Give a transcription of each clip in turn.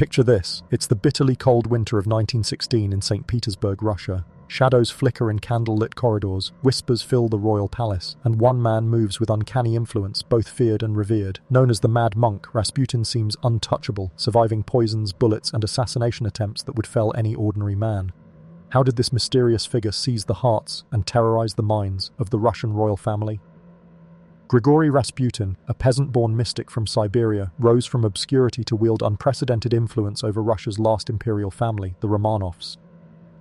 Picture this. It's the bitterly cold winter of 1916 in St. Petersburg, Russia. Shadows flicker in candle-lit corridors, whispers fill the royal palace, and one man moves with uncanny influence, both feared and revered. Known as the Mad Monk, Rasputin seems untouchable, surviving poisons, bullets, and assassination attempts that would fell any ordinary man. How did this mysterious figure seize the hearts and terrorize the minds of the Russian royal family? Grigory Rasputin, a peasant-born mystic from Siberia, rose from obscurity to wield unprecedented influence over Russia's last imperial family, the Romanovs.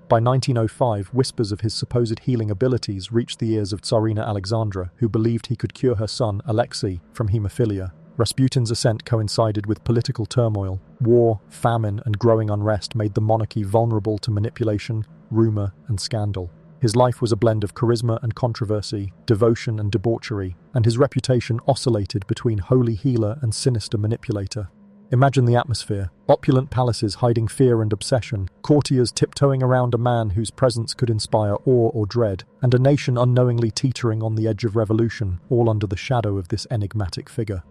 By 1905, whispers of his supposed healing abilities reached the ears of Tsarina Alexandra, who believed he could cure her son, Alexei, from hemophilia. Rasputin's ascent coincided with political turmoil. War, famine, and growing unrest made the monarchy vulnerable to manipulation, rumor, and scandal. His life was a blend of charisma and controversy, devotion and debauchery, and his reputation oscillated between holy healer and sinister manipulator. Imagine the atmosphere: opulent palaces hiding fear and obsession, courtiers tiptoeing around a man whose presence could inspire awe or dread, and a nation unknowingly teetering on the edge of revolution, all under the shadow of this enigmatic figure.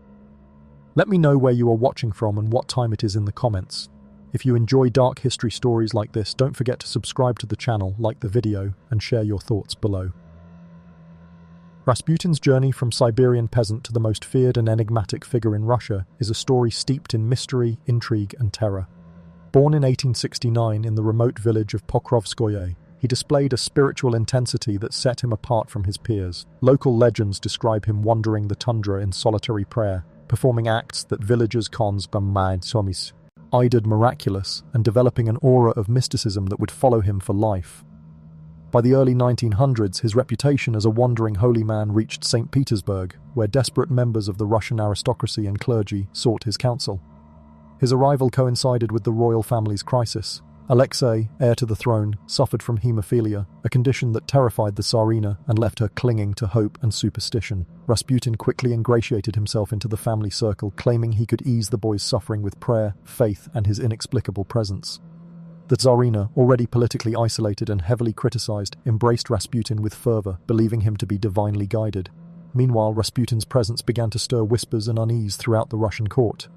Let me know where you are watching from and what time it is in the comments. If you enjoy dark history stories like this, don't forget to subscribe to the channel, like the video, and share your thoughts below. Rasputin's journey from Siberian peasant to the most feared and enigmatic figure in Russia is a story steeped in mystery, intrigue, and terror. Born in 1869 in the remote village of Pokrovskoye, he displayed a spiritual intensity that set him apart from his peers. Local legends describe him wandering the tundra in solitary prayer, performing acts that villagers eyed miraculous, and developing an aura of mysticism that would follow him for life. By the early 1900s, his reputation as a wandering holy man reached St. Petersburg, where desperate members of the Russian aristocracy and clergy sought his counsel. His arrival coincided with the royal family's crisis. Alexei, heir to the throne, suffered from hemophilia, a condition that terrified the Tsarina and left her clinging to hope and superstition. Rasputin quickly ingratiated himself into the family circle, claiming he could ease the boy's suffering with prayer, faith, and his inexplicable presence. The Tsarina, already politically isolated and heavily criticized, embraced Rasputin with fervor, believing him to be divinely guided. Meanwhile, Rasputin's presence began to stir whispers and unease throughout the Russian court.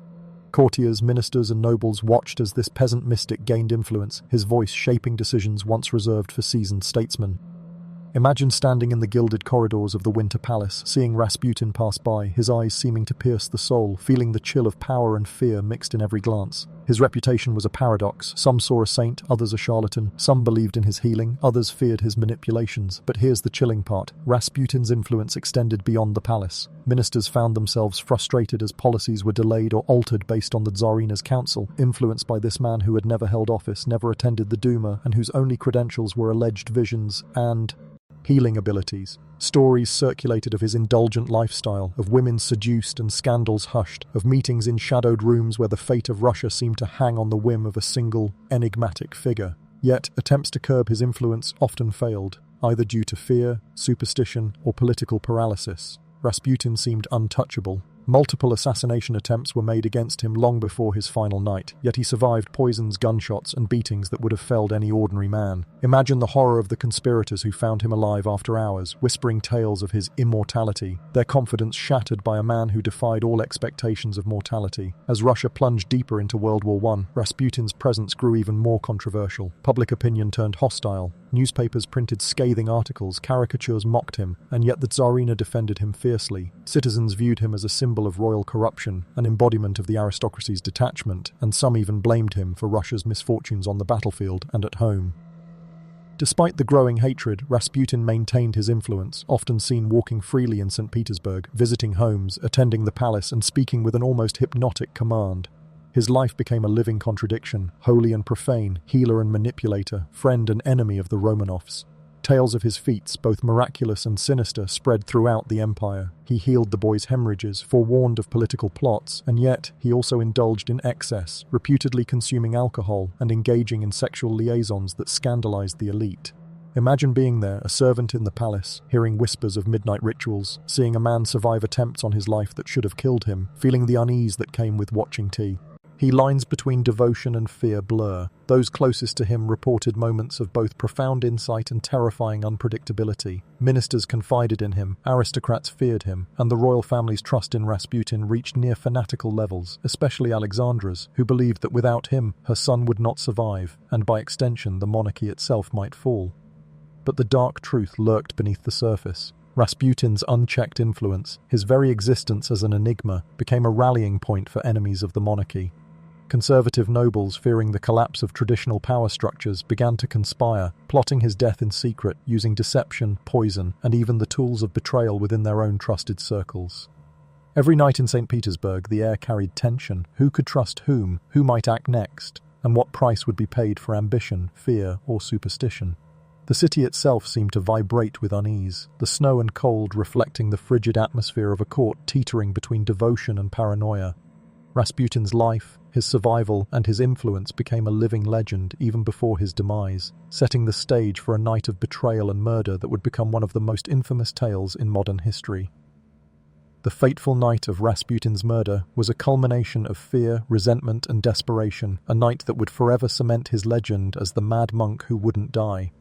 Courtiers, ministers, and nobles watched as this peasant mystic gained influence, his voice shaping decisions once reserved for seasoned statesmen. Imagine standing in the gilded corridors of the Winter Palace, seeing Rasputin pass by, his eyes seeming to pierce the soul, feeling the chill of power and fear mixed in every glance. His reputation was a paradox. Some saw a saint, others a charlatan. Some believed in his healing, others feared his manipulations. But here's the chilling part. Rasputin's influence extended beyond the palace. Ministers found themselves frustrated as policies were delayed or altered based on the Tsarina's counsel, influenced by this man who had never held office, never attended the Duma, and whose only credentials were alleged visions and healing abilities. Stories circulated of his indulgent lifestyle, of women seduced and scandals hushed, of meetings in shadowed rooms where the fate of Russia seemed to hang on the whim of a single, enigmatic figure. Yet, attempts to curb his influence often failed, either due to fear, superstition, or political paralysis. Rasputin seemed untouchable. Multiple assassination attempts were made against him long before his final night, yet he survived poisons, gunshots, and beatings that would have felled any ordinary man. Imagine the horror of the conspirators who found him alive after hours, whispering tales of his immortality, their confidence shattered by a man who defied all expectations of mortality. As Russia plunged deeper into World War I, Rasputin's presence grew even more controversial. Public opinion turned hostile. Newspapers printed scathing articles, caricatures mocked him, and yet the Tsarina defended him fiercely. Citizens viewed him as a symbol of royal corruption, an embodiment of the aristocracy's detachment, and some even blamed him for Russia's misfortunes on the battlefield and at home. Despite the growing hatred, Rasputin maintained his influence, often seen walking freely in St. Petersburg, visiting homes, attending the palace, and speaking with an almost hypnotic command. His life became a living contradiction, holy and profane, healer and manipulator, friend and enemy of the Romanovs. Tales of his feats, both miraculous and sinister, spread throughout the empire. He healed the boy's hemorrhages, forewarned of political plots, and yet he also indulged in excess, reputedly consuming alcohol and engaging in sexual liaisons that scandalized the elite. Imagine being there, a servant in the palace, hearing whispers of midnight rituals, seeing a man survive attempts on his life that should have killed him, feeling the unease that came with watching tea. Lines between devotion and fear blur. Those closest to him reported moments of both profound insight and terrifying unpredictability. Ministers confided in him, aristocrats feared him, and the royal family's trust in Rasputin reached near fanatical levels, especially Alexandra's, who believed that without him, her son would not survive, and by extension, the monarchy itself might fall. But the dark truth lurked beneath the surface. Rasputin's unchecked influence, his very existence as an enigma, became a rallying point for enemies of the monarchy. Conservative nobles, fearing the collapse of traditional power structures, began to conspire, plotting his death in secret, using deception, poison, and even the tools of betrayal within their own trusted circles. Every night in St. Petersburg, the air carried tension. Who could trust whom? Who might act next? And what price would be paid for ambition, fear, or superstition? The city itself seemed to vibrate with unease, the snow and cold reflecting the frigid atmosphere of a court teetering between devotion and paranoia. Rasputin's life, his survival, and his influence became a living legend even before his demise, setting the stage for a night of betrayal and murder that would become one of the most infamous tales in modern history. The fateful night of Rasputin's murder was a culmination of fear, resentment, and desperation, a night that would forever cement his legend as the mad monk who wouldn't die.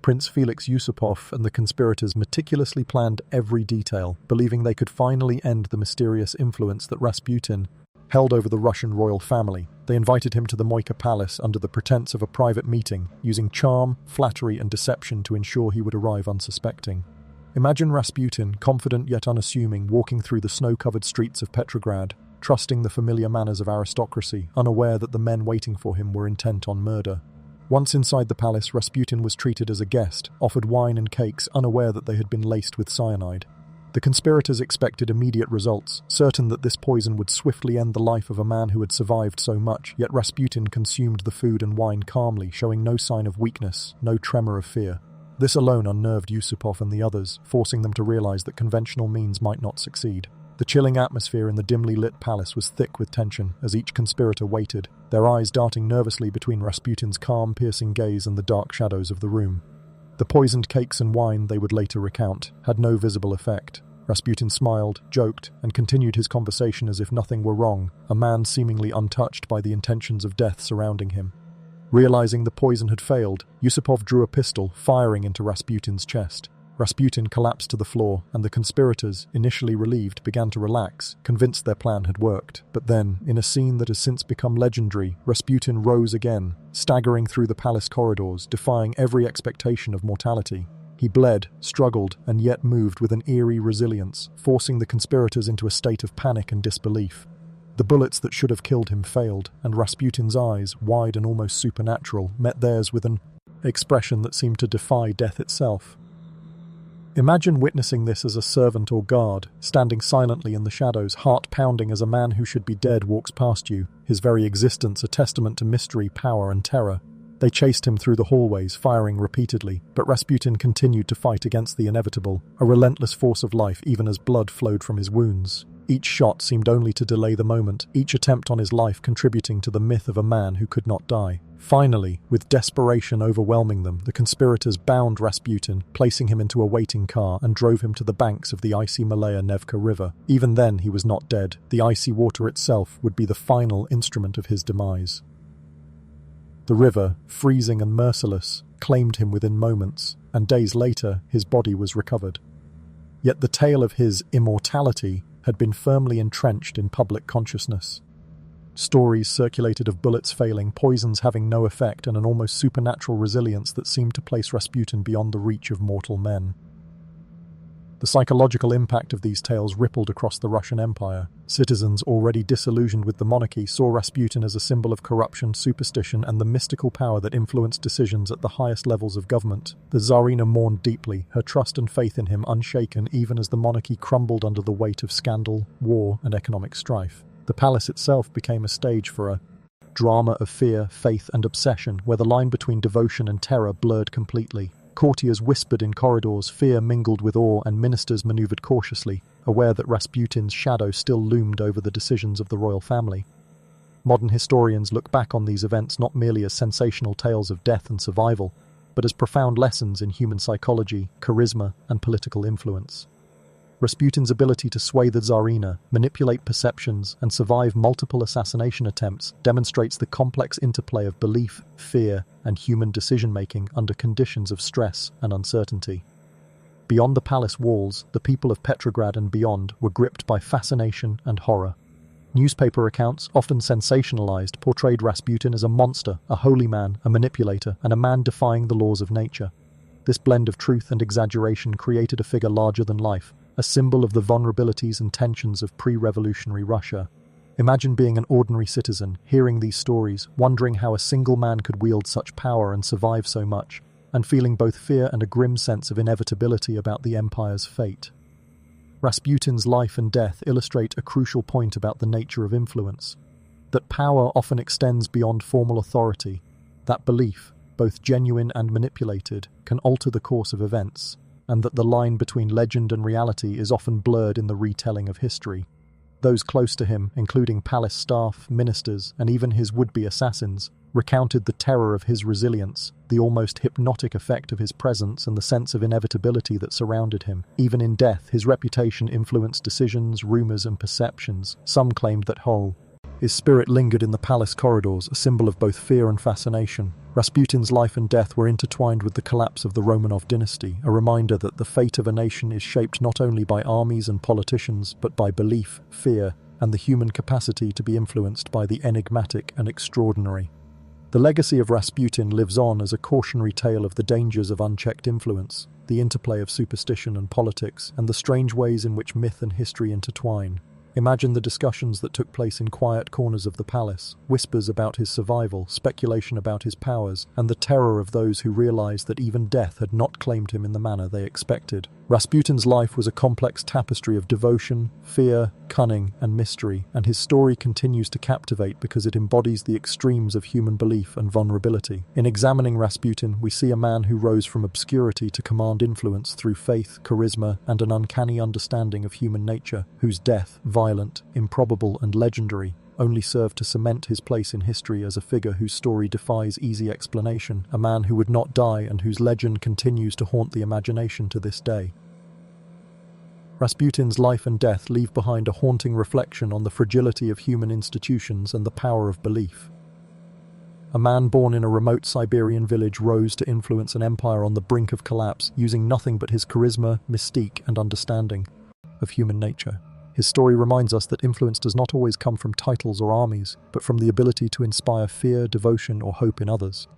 Prince Felix Yusupov and the conspirators meticulously planned every detail, believing they could finally end the mysterious influence that Rasputin held over the Russian royal family. They invited him to the Moika Palace under the pretense of a private meeting, using charm, flattery, and deception to ensure he would arrive unsuspecting. Imagine Rasputin, confident yet unassuming, walking through the snow-covered streets of Petrograd, trusting the familiar manners of aristocracy, unaware that the men waiting for him were intent on murder. Once inside the palace, Rasputin was treated as a guest, offered wine and cakes, unaware that they had been laced with cyanide. The conspirators expected immediate results, certain that this poison would swiftly end the life of a man who had survived so much, yet Rasputin consumed the food and wine calmly, showing no sign of weakness, no tremor of fear. This alone unnerved Yusupov and the others, forcing them to realize that conventional means might not succeed. The chilling atmosphere in the dimly lit palace was thick with tension as each conspirator waited, their eyes darting nervously between Rasputin's calm, piercing gaze and the dark shadows of the room. The poisoned cakes and wine, they would later recount, had no visible effect. Rasputin smiled, joked, and continued his conversation as if nothing were wrong, a man seemingly untouched by the intentions of death surrounding him. Realizing the poison had failed, Yusupov drew a pistol, firing into Rasputin's chest. Rasputin collapsed to the floor, and the conspirators, initially relieved, began to relax, convinced their plan had worked. But then, in a scene that has since become legendary, Rasputin rose again, staggering through the palace corridors, defying every expectation of mortality. He bled, struggled, and yet moved with an eerie resilience, forcing the conspirators into a state of panic and disbelief. The bullets that should have killed him failed, and Rasputin's eyes, wide and almost supernatural, met theirs with an expression that seemed to defy death itself. Imagine witnessing this as a servant or guard, standing silently in the shadows, heart pounding as a man who should be dead walks past you, his very existence a testament to mystery, power, and terror. They chased him through the hallways, firing repeatedly, but Rasputin continued to fight against the inevitable, a relentless force of life even as blood flowed from his wounds. Each shot seemed only to delay the moment, each attempt on his life contributing to the myth of a man who could not die. Finally, with desperation overwhelming them, the conspirators bound Rasputin, placing him into a waiting car, and drove him to the banks of the icy Malaya Nevka River. Even then, he was not dead. The icy water itself would be the final instrument of his demise. The river, freezing and merciless, claimed him within moments, and days later, his body was recovered. Yet the tale of his immortality had been firmly entrenched in public consciousness. Stories circulated of bullets failing, poisons having no effect, and an almost supernatural resilience that seemed to place Rasputin beyond the reach of mortal men. The psychological impact of these tales rippled across the Russian Empire. Citizens, already disillusioned with the monarchy, saw Rasputin as a symbol of corruption, superstition, and the mystical power that influenced decisions at the highest levels of government. The Tsarina mourned deeply, her trust and faith in him unshaken even as the monarchy crumbled under the weight of scandal, war, and economic strife. The palace itself became a stage for a drama of fear, faith, and obsession, where the line between devotion and terror blurred completely. Courtiers whispered in corridors, fear mingled with awe, and ministers maneuvered cautiously, aware that Rasputin's shadow still loomed over the decisions of the royal family. Modern historians look back on these events not merely as sensational tales of death and survival, but as profound lessons in human psychology, charisma, and political influence. Rasputin's ability to sway the Tsarina, manipulate perceptions, and survive multiple assassination attempts demonstrates the complex interplay of belief, fear, and human decision-making under conditions of stress and uncertainty. Beyond the palace walls, the people of Petrograd and beyond were gripped by fascination and horror. Newspaper accounts, often sensationalized, portrayed Rasputin as a monster, a holy man, a manipulator, and a man defying the laws of nature. This blend of truth and exaggeration created a figure larger than life, a symbol of the vulnerabilities and tensions of pre-revolutionary Russia. Imagine being an ordinary citizen, hearing these stories, wondering how a single man could wield such power and survive so much, and feeling both fear and a grim sense of inevitability about the empire's fate. Rasputin's life and death illustrate a crucial point about the nature of influence, that power often extends beyond formal authority, that belief, both genuine and manipulated, can alter the course of events, and that the line between legend and reality is often blurred in the retelling of history. Those close to him, including palace staff, ministers, and even his would-be assassins, recounted the terror of his resilience, the almost hypnotic effect of his presence, and the sense of inevitability that surrounded him. Even in death, his reputation influenced decisions, rumors, and perceptions. Some claimed that his spirit lingered in the palace corridors, a symbol of both fear and fascination. Rasputin's life and death were intertwined with the collapse of the Romanov dynasty, a reminder that the fate of a nation is shaped not only by armies and politicians, but by belief, fear, and the human capacity to be influenced by the enigmatic and extraordinary. The legacy of Rasputin lives on as a cautionary tale of the dangers of unchecked influence, the interplay of superstition and politics, and the strange ways in which myth and history intertwine. Imagine the discussions that took place in quiet corners of the palace, whispers about his survival, speculation about his powers, and the terror of those who realized that even death had not claimed him in the manner they expected. Rasputin's life was a complex tapestry of devotion, fear, cunning, and mystery, and his story continues to captivate because it embodies the extremes of human belief and vulnerability. In examining Rasputin, we see a man who rose from obscurity to command influence through faith, charisma, and an uncanny understanding of human nature, whose death, violent, improbable, and legendary, only served to cement his place in history as a figure whose story defies easy explanation, a man who would not die and whose legend continues to haunt the imagination to this day. Rasputin's life and death leave behind a haunting reflection on the fragility of human institutions and the power of belief. A man born in a remote Siberian village rose to influence an empire on the brink of collapse, using nothing but his charisma, mystique, and understanding of human nature. His story reminds us that influence does not always come from titles or armies, but from the ability to inspire fear, devotion, or hope in others.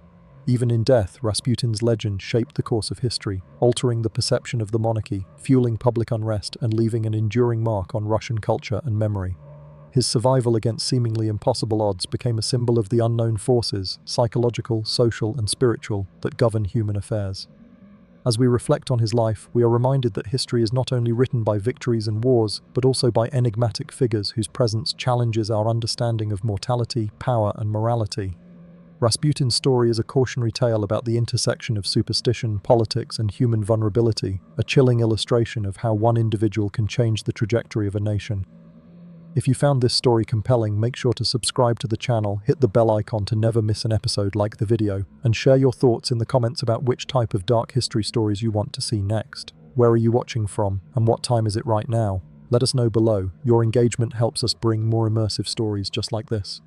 Even in death, Rasputin's legend shaped the course of history, altering the perception of the monarchy, fueling public unrest, and leaving an enduring mark on Russian culture and memory. His survival against seemingly impossible odds became a symbol of the unknown forces, psychological, social, and spiritual, that govern human affairs. As we reflect on his life, we are reminded that history is not only written by victories and wars, but also by enigmatic figures whose presence challenges our understanding of mortality, power, and morality. Rasputin's story is a cautionary tale about the intersection of superstition, politics, and human vulnerability, a chilling illustration of how one individual can change the trajectory of a nation. If you found this story compelling, make sure to subscribe to the channel, hit the bell icon to never miss an episode, like the video, and share your thoughts in the comments about which type of dark history stories you want to see next. Where are you watching from, and what time is it right now? Let us know below. Your engagement helps us bring more immersive stories just like this.